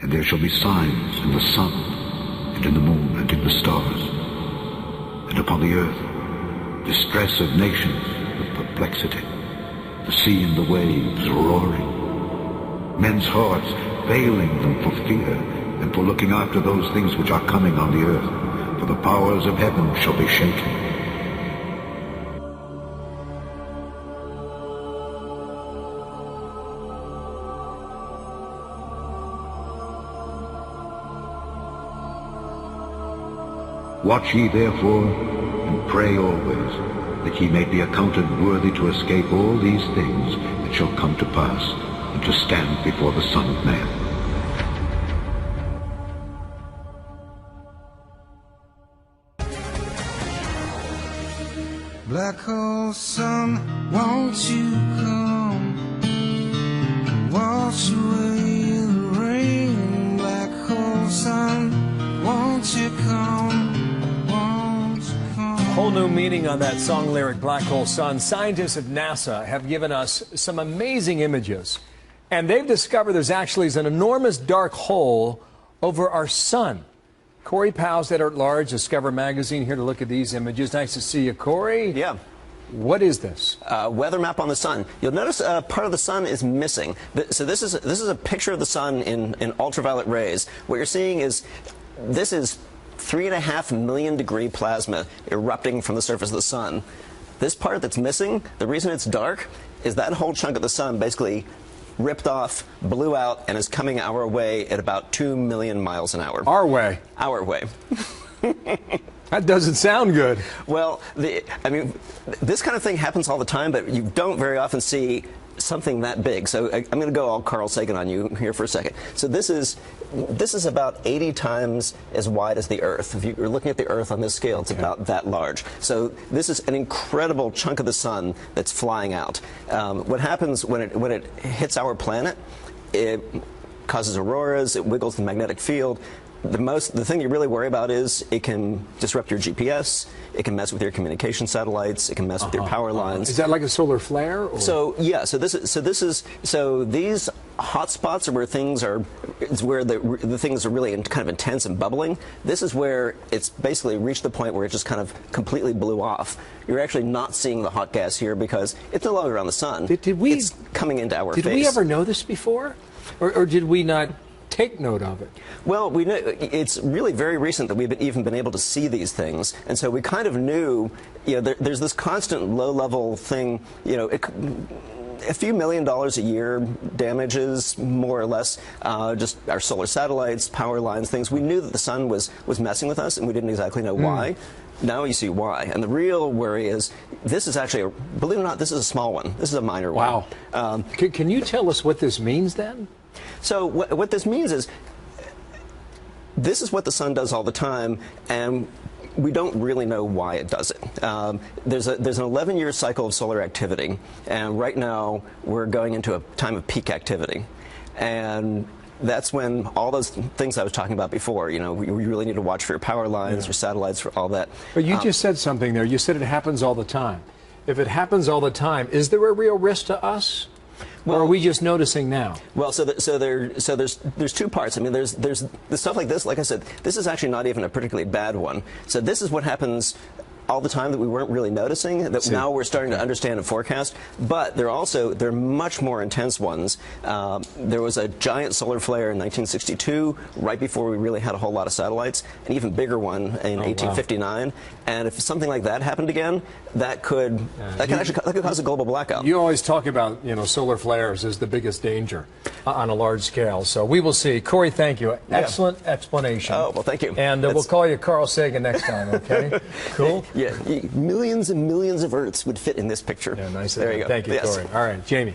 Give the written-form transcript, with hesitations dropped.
And there shall be signs in the sun, and in the moon, and in the stars. And upon the earth, distress of nations with perplexity, the sea and the waves roaring, men's hearts failing them for fear, and for looking after those things which are coming on the earth, for the powers of heaven shall be shaken. Watch ye therefore, and pray always, that ye may be accounted worthy to escape all these things that shall come to pass, and to stand before the Son of Man. Black hole sun, won't you come wash away the rain? Black hole sun, won't you come? Whole new meaning on that song lyric, Black Hole Sun. Scientists at NASA have given us some amazing images, and they've discovered there's actually an enormous dark hole over our sun. Corey Powell's editor at large, Discover Magazine, here to look at these images. Nice to see you, Corey. Yeah. What is this? Weather map on the sun. You'll notice part of the sun is missing. So this is a picture of the sun in ultraviolet rays. What you're seeing is this is 3.5 million degree plasma erupting from the surface of the sun. This part that's missing, the reason it's dark, is that whole chunk of the sun basically ripped off, blew out, and is coming our way at about 2 million miles an hour. Our way? Our way. That doesn't sound good. Well, I mean, this kind of thing happens all the time, but you don't very often see something that big. So I'm going to go all Carl Sagan on you here for a second. So this is about 80 times as wide as the Earth. If you're looking at the Earth on this scale, it's about that large. So this is an incredible chunk of the sun that's flying out. What happens when it hits our planet, it causes auroras, it wiggles the magnetic field. The thing you really worry about is it can disrupt your GPS, it can mess with your communication satellites, it can mess with your power lines. Is that like a solar flare? Or? So yeah, so these hot spots are where things are, it's where the things are really kind of intense and bubbling. This is where it's basically reached the point where it just kind of completely blew off. You're actually not seeing the hot gas here because it's no longer around the sun. It's coming into our face. Did we ever know this before, or did we not take note of it? Well, we know it's really very recent that we've even been able to see these things, and so we kind of knew, you know, there's this constant low-level thing, you know, a few $1 million a year damages, more or less, just our solar satellites, power lines, things. We knew that the sun was messing with us, and we didn't exactly know why. Now you see why. And the real worry is, this is actually, believe it or not, this is a small one. This is a minor one. Wow. Can you tell us what this means then? So what this means is, this is what the sun does all the time, and we don't really know why it does it. There's an 11-year cycle of solar activity, and right now we're going into a time of peak activity. And that's when all those things I was talking about before, you know, we really need to watch for your power lines, your satellites, for all that. But you just said something there. You said it happens all the time. If it happens all the time, is there a real risk to us? Well, or are we just noticing now? Well, there's two parts. I mean, there's stuff like this. Like I said, this is actually not even a particularly bad one. So this is what happens all the time that we weren't really noticing, that now we're starting to understand and forecast. But there are much more intense ones. There was a giant solar flare in 1962, right before we really had a whole lot of satellites, an even bigger one in 1859. Wow. And if something like that happened again, that could cause a global blackout. You always talk about, you know, solar flares as the biggest danger on a large scale. So we will see. Corey, thank you. Excellent explanation. Oh, well, thank you. And we'll call you Carl Sagan next time, okay? Cool? Yeah, millions and millions of Earths would fit in this picture. Yeah, nice. There you go. Thank you, yes. Corey. All right, Jamie.